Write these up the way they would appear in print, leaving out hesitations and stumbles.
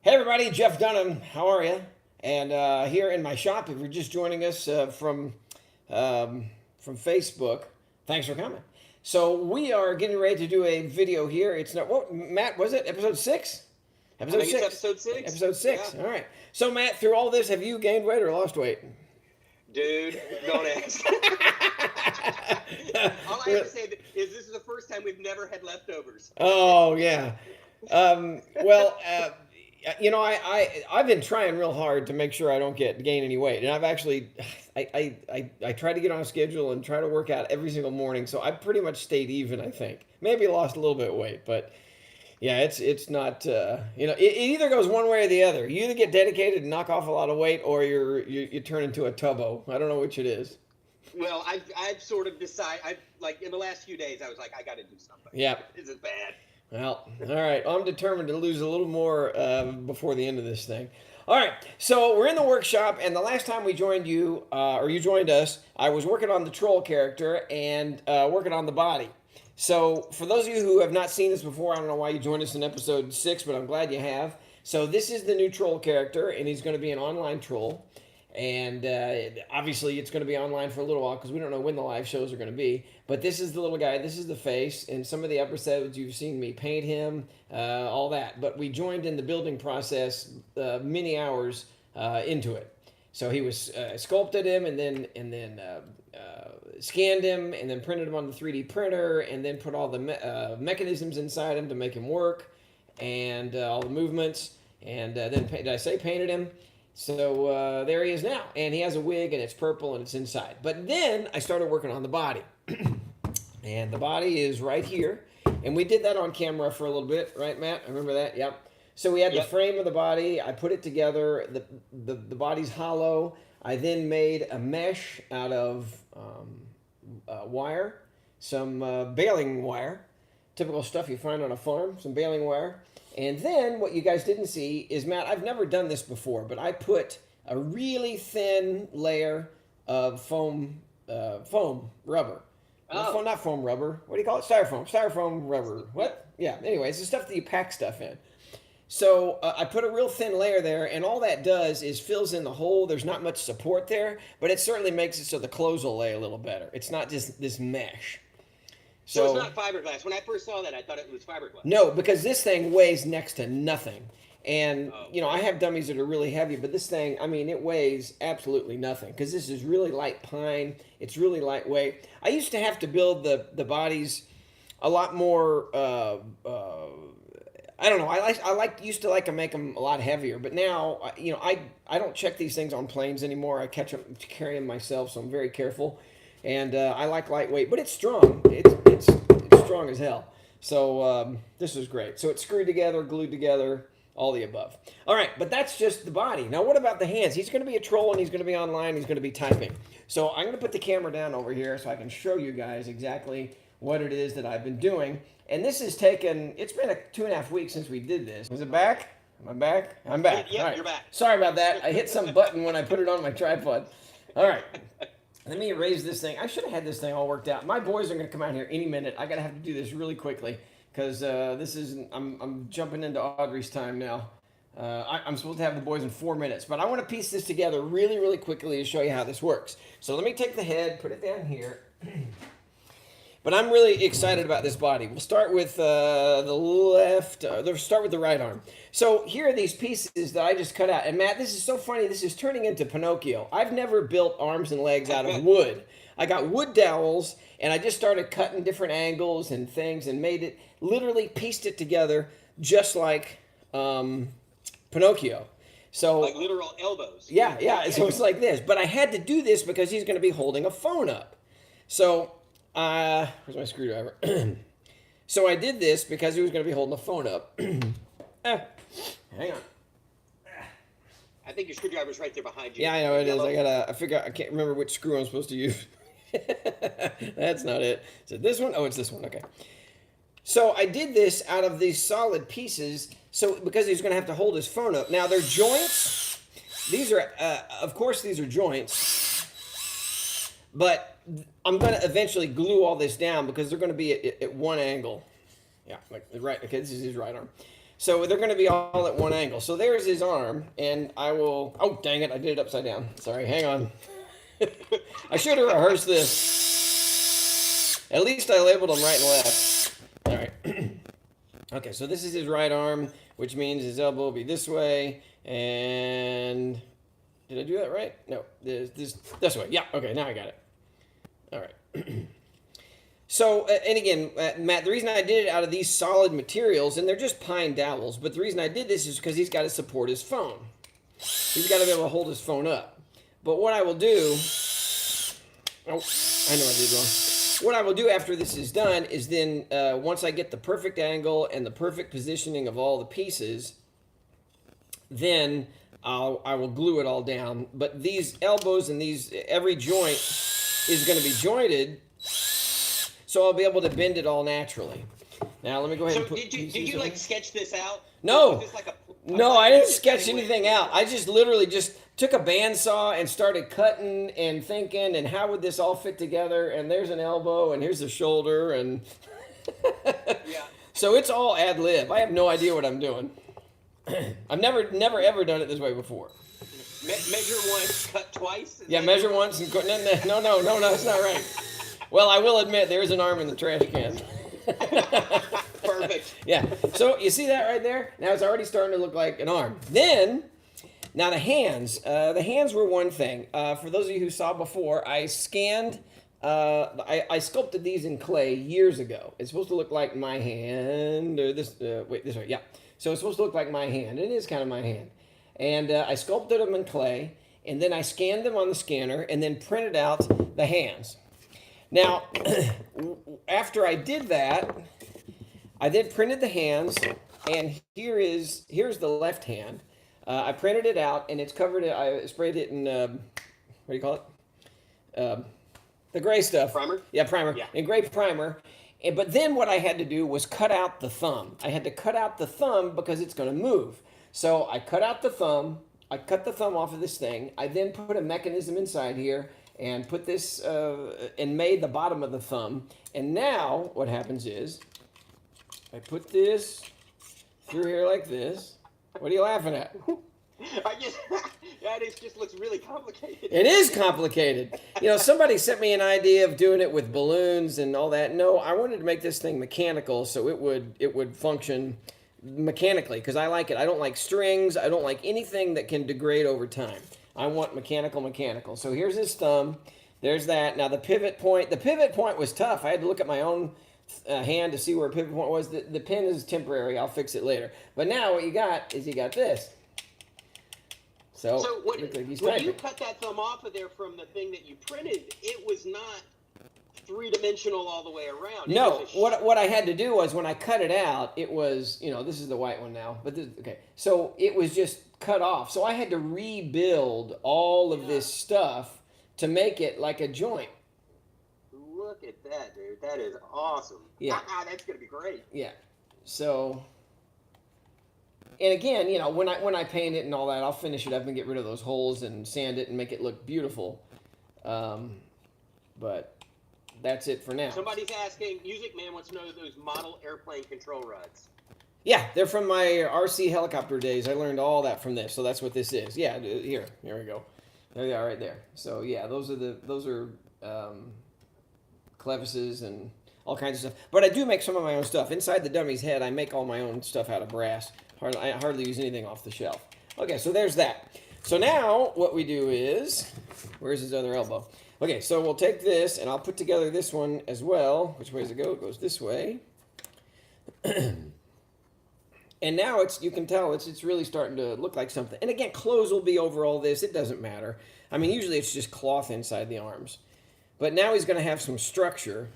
Hey everybody, Jeff Dunham. How are you? And here in my shop, if you're just joining us from Facebook, thanks for coming. So we are getting ready to do a video here. It's not what Matt was it? Episode 6? I Episode think it's 6. episode six. Episode 6. Yeah. All right. So Matt, through all this, have you gained weight or lost weight? Dude, don't ask. All I have to say is this is the first time we've never had leftovers. Oh yeah. Well, I've been trying real hard to make sure I don't gain any weight, and I've actually I try to get on a schedule and try to work out every single morning. So I've pretty much stayed even. I think maybe lost a little bit of weight, but yeah, it's not it either goes one way or the other. You either get dedicated and knock off a lot of weight, or you turn into a tubbo. I don't know which it is. Well, I've sort of decided. I like in the last few days, I was like, I got to do something. Yeah. This is bad. Well, all right. I'm determined to lose a little more before the end of this thing. All right. So we're in the workshop, and the last time we joined you, or you joined us, I was working on the troll character and working on the body. So for those of you who have not seen this before, I don't know why you joined us in episode 6, but I'm glad you have. So this is the new troll character, and he's going to be an online troll. And obviously, it's going to be online for a little while because we don't know when the live shows are going to be. But this is the little guy. This is the face. And some of the episodes you've seen me paint him, all that. But we joined in the building process many hours into it. So he was sculpted him and then scanned him and then printed him on the 3D printer and then put all the mechanisms inside him to make him work and all the movements. And then, did I say painted him? So there he is now, and he has a wig, and it's purple, and it's inside. But then I started working on the body, and the body is right here, and we did that on camera for a little bit, right, Matt? I remember that. Yep. So we had the frame of the body. I put it together. The body's hollow. I then made a mesh out of wire, some baling wire, typical stuff you find on a farm. Some baling wire. And then what you guys didn't see is, Matt, I've never done this before, but I put a really thin layer of foam rubber. Oh. Not foam rubber. What do you call it? Styrofoam rubber. What? Yeah, anyway, it's the stuff that you pack stuff in. So I put a real thin layer there, and all that does is fills in the hole. There's not much support there, but it certainly makes it so the clothes will lay a little better. It's not just this mesh. So it's not fiberglass. When I first saw that, I thought it was fiberglass. No, because this thing weighs next to nothing. And, I have dummies that are really heavy, but this thing, I mean, it weighs absolutely nothing because this is really light pine. It's really lightweight. I used to have to build the bodies a lot more, I don't know. Used to like to make them a lot heavier, but now, I don't check these things on planes anymore. I carry them myself, so I'm very careful. And I like lightweight, but it's strong. It's strong as hell. So this is great. So it's screwed together, glued together, all the above. All right, but that's just the body. Now what about the hands? He's going to be a troll, and he's going to be online. He's going to be typing. So I'm going to put the camera down over here so I can show you guys exactly what it is that I've been doing. And this has taken, it's been 2.5 weeks since we did this. Is it back? Am I back? I'm back. Yeah, right. You're back. Sorry about that. I hit some button when I put it on my tripod. All right. Let me erase this thing. I should have had this thing all worked out. My boys are going to come out here any minute. I got to have to do this really quickly because this is I'm jumping into Audrey's time now. I'm supposed to have the boys in 4 minutes, but I want to piece this together really, really quickly to show you how this works. So let me take the head, put it down here. But I'm really excited about this body. We'll start with the left. Let's start with the right arm. So here are these pieces that I just cut out. And Matt, this is so funny. This is turning into Pinocchio. I've never built arms and legs out of wood. I got wood dowels, and I just started cutting different angles and things and literally pieced it together just like Pinocchio. So like literal elbows. Yeah. So it's like this. But I had to do this because he's going to be holding a phone up. So where's my screwdriver? So I did this because he was going to be holding the phone up. Hang on. I think your screwdriver's right there behind you. Yeah, I know it is. I can't remember which screw I'm supposed to use. That's not it. Is it this one? Oh, it's this one. Okay. So I did this out of these solid pieces. So because he's going to have to hold his phone up. Now they're joints. These are, of course, these are joints. But I'm going to eventually glue all this down because they're going to be at one angle. Yeah, like right. Okay, this is his right arm. So they're going to be all at one angle. So there's his arm, and I will. Oh, dang it! I did it upside down. Sorry, hang on. I should have rehearsed this. At least I labeled them right and left. All right. Okay, so this is his right arm, which means his elbow will be this way. And did I do that right? No, this way. Yeah. Okay, now I got it. All right. So, and again, Matt, the reason I did it out of these solid materials, and they're just pine dowels, but the reason I did this is because he's got to support his phone. He's got to be able to hold his phone up. But what I will do, oh, I know I did wrong. What I will do after this is done is then, once I get the perfect angle and the perfect positioning of all the pieces, then I will glue it all down. But these elbows and every joint is going to be jointed, so I'll be able to bend it all naturally. Now let me go ahead and put. Did you like sketch this out? No. Was this like No, I didn't sketch anything out. I just literally just took a bandsaw and started cutting and thinking, and how would this all fit together? And there's an elbow, and here's the shoulder, and Yeah. so it's all ad lib. I have no idea what I'm doing. I've never ever done it this way before. Measure once, cut twice. Yeah, measure once and cut. No, that's not right. Well, I will admit there is an arm in the trash can. Perfect. Yeah. So you see that right there? Now it's already starting to look like an arm. Then, now the hands. The hands were one thing. For those of you who saw before, I scanned. I sculpted these in clay years ago. It's supposed to look like my hand, or this. Wait, this way. Yeah. So it's supposed to look like my hand. It is kind of my hand. And I sculpted them in clay, and then I scanned them on the scanner, and then printed out the hands. Now, after I did that, I then printed the hands, and here's the left hand. I printed it out, and it's covered. I sprayed it in what do you call it? The gray stuff. Primer? Yeah, primer. Yeah. In gray primer. But then what I had to do was cut out the thumb. I had to cut out the thumb because it's going to move. So I cut out the thumb. I cut the thumb off of this thing. I then put a mechanism inside here and put this and made the bottom of the thumb. And now what happens is I put this through here like this. What are you laughing at? That just looks really complicated. It is complicated. You know, somebody sent me an idea of doing it with balloons and all that. No, I wanted to make this thing mechanical so it would function mechanically because I like it. I don't like strings. I don't like anything that can degrade over time. I want mechanical. So here's his thumb. There's that. Now the pivot point was tough. I had to look at my own hand to see where a pivot point was. The pin is temporary. I'll fix it later. But now what you got is this. So when you cut that thumb off of there from the thing that you printed, it was not three-dimensional all the way around. No, what I had to do was when I cut it out, it was, this is the white one now, but okay. So it was just cut off. So I had to rebuild all of this stuff to make it like a joint. Look at that, dude. That is awesome. Yeah. That's going to be great. Yeah. So, and again, when I paint it and all that, I'll finish it up and get rid of those holes and sand it and make it look beautiful. But that's it for now. Somebody's asking, Music Man wants to know those model airplane control rods. Yeah, they're from my RC helicopter days. I learned all that from this, so that's what this is. Yeah, here we go. There they are, right there. So yeah, those are clevises and all kinds of stuff. But I do make some of my own stuff. Inside the dummy's head, I make all my own stuff out of brass. I hardly use anything off the shelf. Okay, so there's that. So now what we do is, where's his other elbow? Okay, so we'll take this and I'll put together this one as well. Which way does it go? It goes this way. And now you can tell it's really starting to look like something. And again, clothes will be over all this. It doesn't matter. I mean, usually it's just cloth inside the arms. But now he's going to have some structure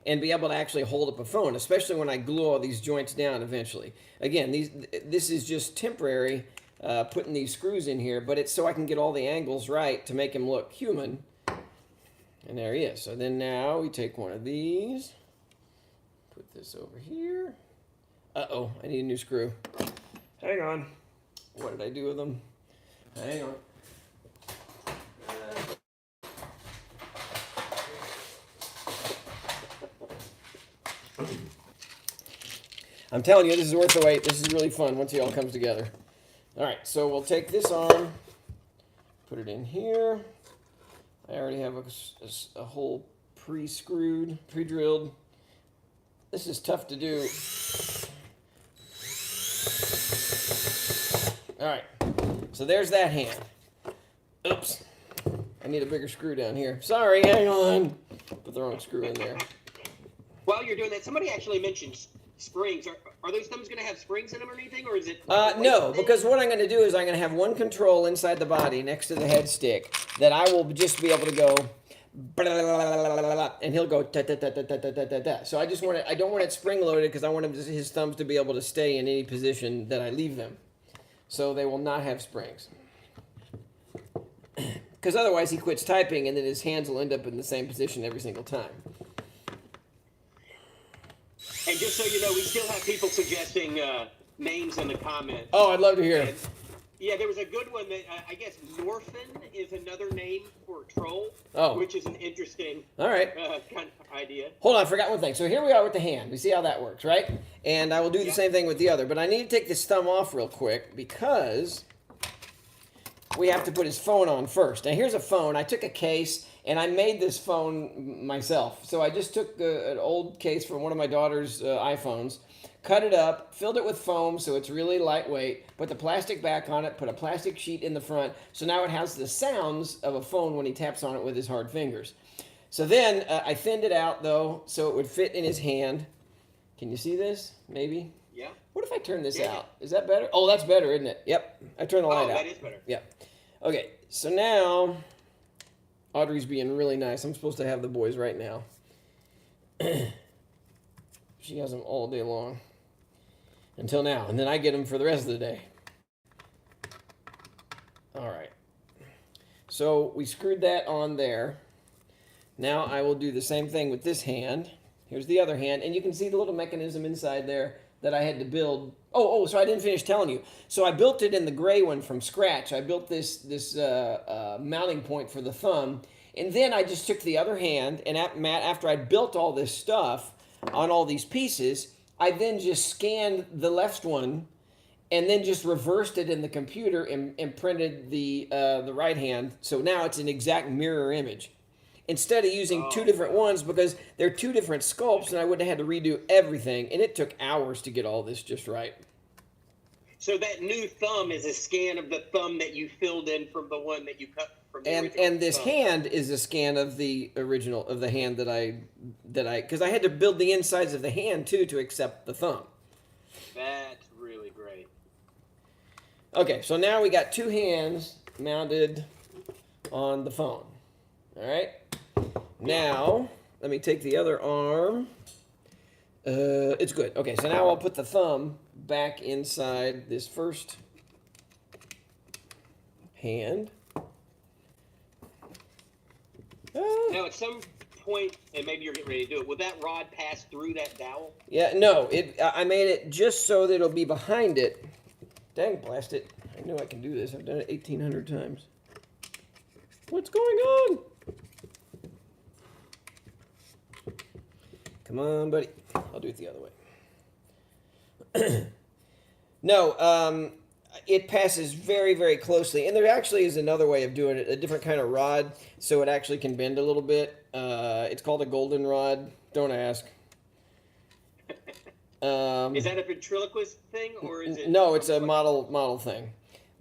and be able to actually hold up a phone, especially when I glue all these joints down eventually. Again, this is just temporary, putting these screws in here, but it's so I can get all the angles right to make him look human. And there he is. So then now we take one of these, put this over here. Uh-oh, I need a new screw. Hang on. What did I do with them? Hang on. I'm telling you, this is worth the wait. This is really fun once it all comes together. All right, so we'll take this arm, put it in here. I already have a hole pre-screwed, pre-drilled. This is tough to do. All right, so there's that hand. Oops, I need a bigger screw down here. Sorry, hang on. Put the wrong screw in there. While you're doing that, somebody actually mentioned springs. Are those thumbs going to have springs in them or anything, or is it? No, because what I'm going to do is I'm going to have one control inside the body next to the head stick that I will just be able to go, and he'll go ta ta ta ta ta ta ta ta. So I just want it. I don't want it spring loaded because I want his thumbs to be able to stay in any position that I leave them, so they will not have springs. Because otherwise he quits typing and then his hands will end up in the same position every single time. And just so you know, we still have people suggesting names in the comments. Oh, I'd love to hear. And, yeah, there was a good one that I guess Norfin is another name for a troll, which is an interesting all right kind of idea. Hold on, I forgot one thing. So here we are with the hand. We see how that works, right? And I will do the same thing with the other. But I need to take this thumb off real quick because we have to put his phone on first. Now here's a phone. I took a case and I made this phone myself. So I just took an old case from one of my daughter's iPhones, cut it up, filled it with foam so it's really lightweight, put the plastic back on it, put a plastic sheet in the front, so now it has the sounds of a phone when he taps on it with his hard fingers. So then I thinned it out though so it would fit in his hand. Can you see this? Maybe? Yeah. What if I turn this out? Is that better? Oh, that's better, isn't it? Yep. I turned the light out. That is better. Yep. Okay, so now Audrey's being really nice. I'm supposed to have the boys right now. She has them all day long. Until now. And then I get them for the rest of the day. All right. So we screwed that on there. Now I will do the same thing with this hand. Here's the other hand. And you can see the little mechanism inside there that I had to build. So I didn't finish telling you. So I built it in the gray one from scratch. I built this mounting point for the thumb. And then I just took the other hand, and after I built all this stuff on all these pieces, I then just scanned the left one and then just reversed it in the computer and printed the right hand. So now it's an exact mirror image. Instead of using two different ones because they're two different sculpts and I would have had to redo everything. And it took hours to get all this just right. So that new thumb is a scan of the thumb that you filled in from the one that you cut from the original and this thumb. hand is a scan of the original, of the hand that I because I had to build the insides of the hand too to accept the thumb. That's really great. Okay, so now we got two hands mounted on the phone. All right. Now, let me take the other arm. It's good. Okay, so now I'll put the thumb back inside this first hand. Now, at some point, and maybe you're getting ready to do it, will that rod pass through that dowel? Yeah, no. I made it just so that it'll be behind it. Dang, blast it. I know I can do this. I've done it 1,800 times. What's going on? Come on, buddy. I'll do it the other way. No, it passes very, very closely. And there actually is another way of doing it, a different kind of rod, so it actually can bend a little bit. It's called a golden rod. Don't ask. Is that a ventriloquist thing, or is it? No, it's a model thing.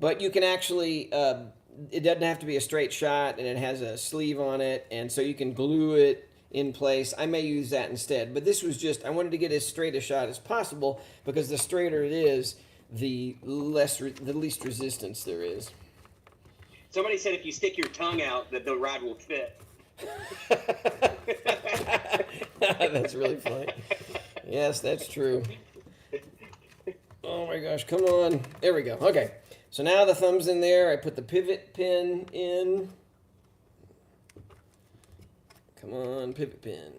But you can actually, it doesn't have to be a straight shot, and it has a sleeve on it, and so you can glue it in place. I may use that instead, but this was just, I wanted to get as straight a shot as possible because the straighter it is, the least resistance there is. Somebody said if you stick your tongue out that the rod will fit. That's really funny. Yes, that's true. Oh my gosh, come on. There we go. Okay, so now the thumb's in there. I put the pivot pin in. Come on, pivot pin.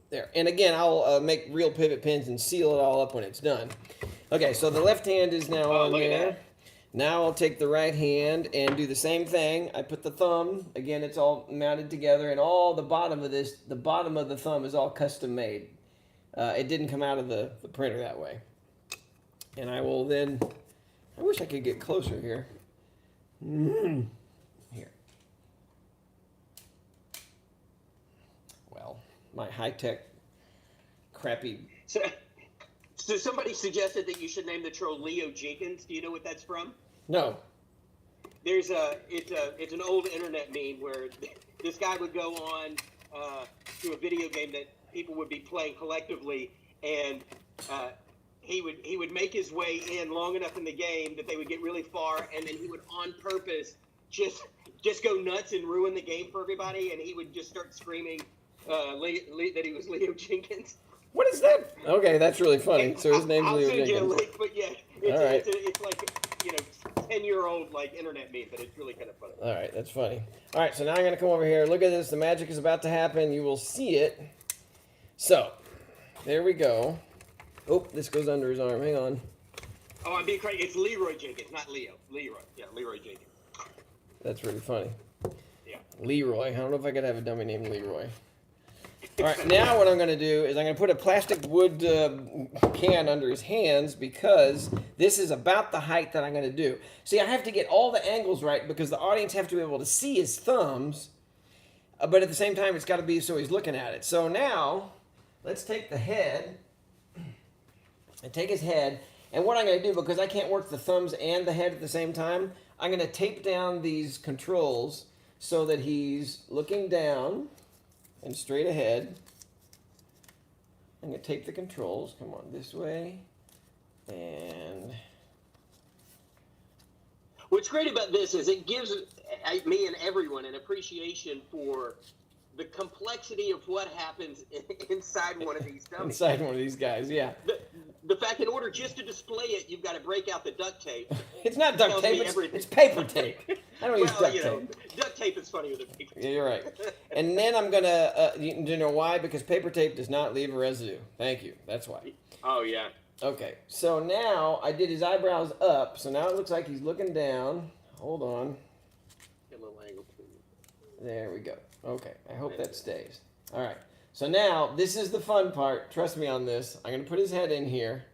There. And again, I'll make real pivot pins and seal it all up when it's done. Okay, so the left hand is now on there. Now I'll take the right hand and do the same thing. I put the thumb, again, it's all mounted together, and all the bottom of this, the bottom of the thumb is all custom made. It didn't come out of the printer that way. And I will then, I wish I could get closer here. Here. Well, my high-tech, crappy. So somebody suggested that you should name the troll Leo Jenkins. Do you know what that's from? No. It's an old internet meme where this guy would go on to a video game that people would be playing collectively, and he would make his way in long enough in the game that they would get really far, and then he would on purpose just go nuts and ruin the game for everybody, and he would just start screaming that he was Leo Jenkins. What is that? Okay, that's really funny. So his name's Leo I'll send you a Jenkins. link, but yeah, it's like 10-year-old like internet meme, but it's really kind of funny. All right, that's funny. All right, so now I'm going to come over here. Look at this. The magic is about to happen. You will see it. So, there we go. Oh, this goes under his arm. Hang on. Oh, I'm being crazy. It's Leroy Jenkins, not Leo. Leroy. Yeah, Leroy Jenkins. That's really funny. Yeah. Leroy. I don't know if I could have a dummy named Leroy. All right, now what I'm going to do is I'm going to put a plastic wood can under his hands because this is about the height that I'm going to do. See, I have to get all the angles right because the audience have to be able to see his thumbs, but at the same time, it's got to be so he's looking at it. So now, let's take the head and take his head, and what I'm going to do, because I can't work the thumbs and the head at the same time, I'm going to tape down these controls so that he's looking down and straight ahead. I'm going to tape the controls. Come on, this way. And what's great about this is it gives me and everyone an appreciation for the complexity of what happens inside one of these dummies. Inside one of these guys, yeah. The fact, in order just to display it, you've got to break out the duct tape. It's not duct tape, it's paper tape. I don't use duct tape. Duct tape is funnier than paper tape. Yeah, you're right. And then I'm going to, you know why? Because paper tape does not leave a residue. Thank you. That's why. Oh, yeah. Okay, so now I did his eyebrows up, so now it looks like he's looking down. Hold on. Get a little angle. There we go. Okay, I hope that stays. All right, so now this is the fun part. Trust me on this. I'm going to put his head in here.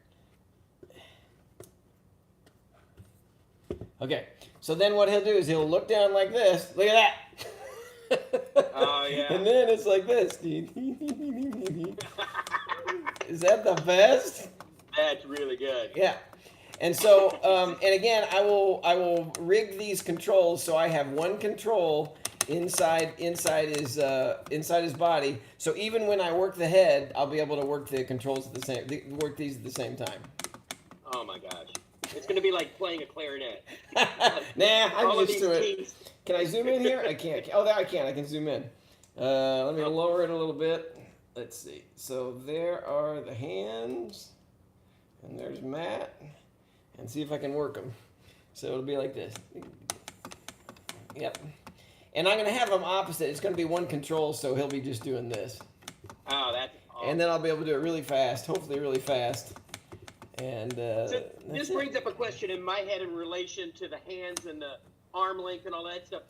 Okay, so then what he'll do is he'll look down like this. Look at that. Oh, yeah. And then it's like this. Is that the best? That's really good. Yeah. And so, and again, I will rig these controls so I have one control inside his body. So even when I work the head, I'll be able to work the controls at work these at the same time. Oh my gosh, it's going to be like playing a clarinet. Nah, I'm All of used to these it. teams. Can I zoom in here? I can't. Oh, there I can. I can zoom in. Let me lower it a little bit. Let's see. So there are the hands, and there's Matt, and see if I can work them. So it'll be like this. Yep. And I'm going to have them opposite. It's going to be one control, so he'll be just doing this. Oh, that's awesome. And then I'll be able to do it really fast, hopefully really fast. And So this brings up a question in my head in relation to the hands and the arm length and all that stuff.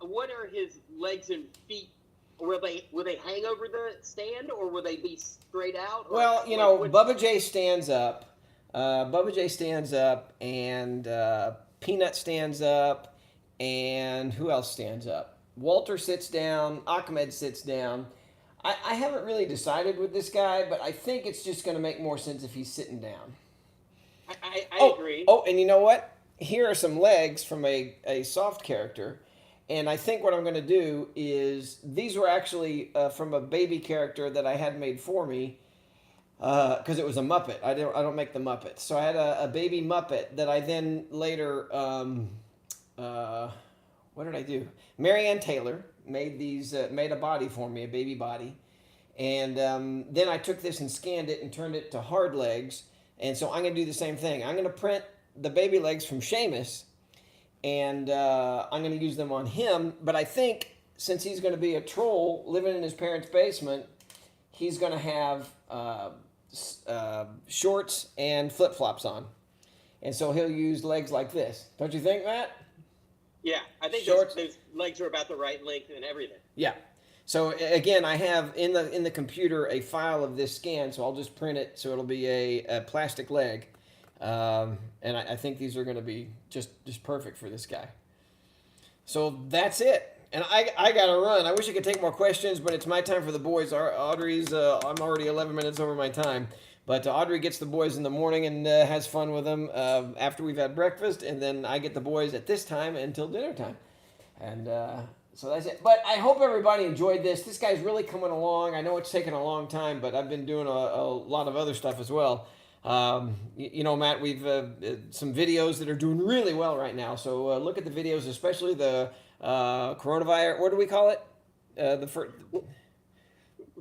What are his legs and feet? Will they hang over the stand, or will they be straight out? Or well, you know, Bubba J stands up. And Peanut stands up. And who else stands up? Walter sits down. Ahmed sits down. I haven't really decided with this guy, but I think it's just going to make more sense if he's sitting down. I agree. Oh, and you know what? Here are some legs from a soft character. And I think what I'm going to do is, these were actually from a baby character that I had made for me, because it was a Muppet. I don't make the Muppets. So I had a baby Muppet that I then later... what did I do? Marianne Taylor made made a body for me, a baby body. And then I took this and scanned it and turned it to hard legs. And so I'm going to do the same thing. I'm going to print the baby legs from Seamus, and I'm going to use them on him. But I think since he's going to be a troll living in his parents' basement, he's going to have shorts and flip-flops on. And so he'll use legs like this. Don't you think, Matt? Yeah, I think Shorts. those legs are about the right length and everything. Yeah. So again, I have in the computer a file of this scan, so I'll just print it. So it'll be a plastic leg, and I think these are going to be just perfect for this guy. So that's it. And I got to run. I wish I could take more questions, but it's my time for the boys. Audrey's, I'm already 11 minutes over my time. But Audrey gets the boys in the morning and has fun with them after we've had breakfast. And then I get the boys at this time until dinner time. And so that's it. But I hope everybody enjoyed this. This guy's really coming along. I know it's taken a long time, but I've been doing a lot of other stuff as well. You know, Matt, we've some videos that are doing really well right now. So look at the videos, especially the coronavirus. What do we call it? The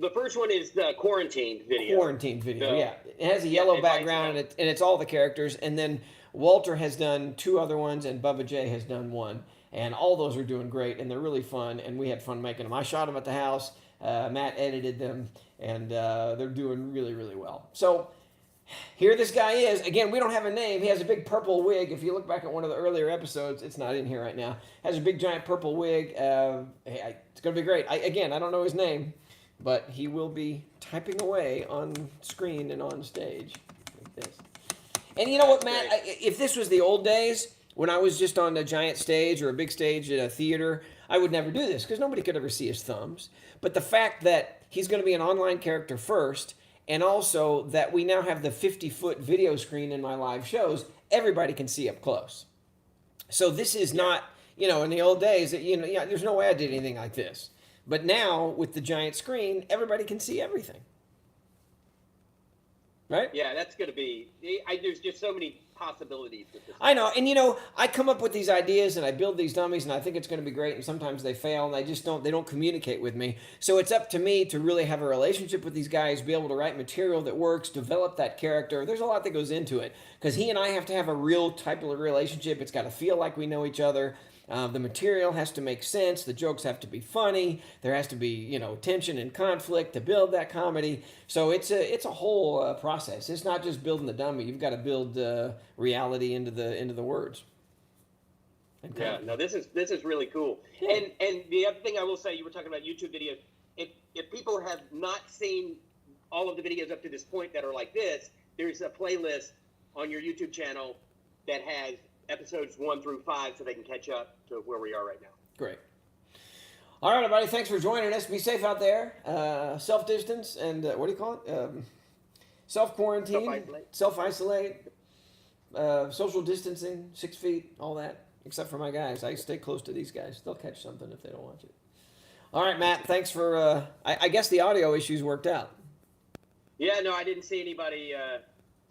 first one is the quarantine video. Quarantine video, yeah. It has a yellow background, and it's all the characters. And then Walter has done 2 other ones, and Bubba J has done 1. And all those are doing great, and they're really fun, and we had fun making them. I shot them at the house. Matt edited them, and they're doing really, really well. So here this guy is. Again, we don't have a name. He has a big purple wig. If you look back at one of the earlier episodes, it's not in here right now. Has a big, giant purple wig. It's going to be great. I don't know his name, but he will be typing away on screen and on stage like this. And you know what, Matt? If this was the old days, when I was just on a giant stage or a big stage at a theater, I would never do this because nobody could ever see his thumbs. But the fact that he's going to be an online character first, and also that we now have the 50-foot video screen in my live shows, everybody can see up close. So this is not, you know, in the old days, there's no way I did anything like this. But now, with the giant screen, everybody can see everything. Right? Yeah, that's going to be... there's just so many possibilities with this. I know, and you know, I come up with these ideas and I build these dummies and I think it's going to be great, and sometimes they fail and they don't communicate with me. So it's up to me to really have a relationship with these guys, be able to write material that works, develop that character. There's a lot that goes into it because he and I have to have a real type of relationship. It's got to feel like we know each other. The material has to make sense. The jokes have to be funny. There has to be, you know, tension and conflict to build that comedy. So it's a whole process. It's not just building the dummy. You've got to build reality into the words. Yeah, no, this is really cool. Yeah. And the other thing I will say, you were talking about YouTube videos. If people have not seen all of the videos up to this point that are like this, there's a playlist on your YouTube channel that has episodes 1 through 5 so they can catch up to where we are right now. Great. All right, everybody. Thanks for joining us. Be safe out there. Self-distance and what do you call it? Self-quarantine. Self-isolate. Social distancing, 6 feet, all that. Except for my guys. I stay close to these guys. They'll catch something if they don't watch it. All right, Matt. Thanks for... I guess the audio issues worked out. Yeah, no, I didn't see anybody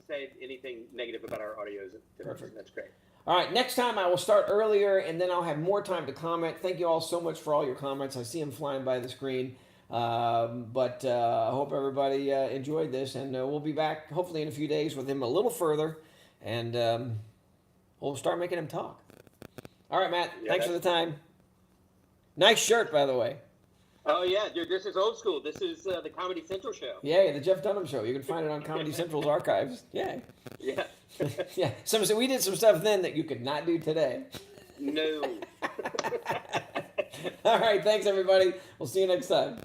say anything negative about our audios. Perfect. That's great. All right, next time I will start earlier, and then I'll have more time to comment. Thank you all so much for all your comments. I see them flying by the screen. But I hope everybody enjoyed this, and we'll be back hopefully in a few days with him a little further, and we'll start making him talk. All right, Matt, thanks for the time. Nice shirt, by the way. Oh, yeah, dude, this is old school. This is the Comedy Central show. Yeah, the Jeff Dunham show. You can find it on Comedy Central's archives. Yeah. Yeah. Yeah. So we did some stuff then that you could not do today. No. All right. Thanks, everybody. We'll see you next time.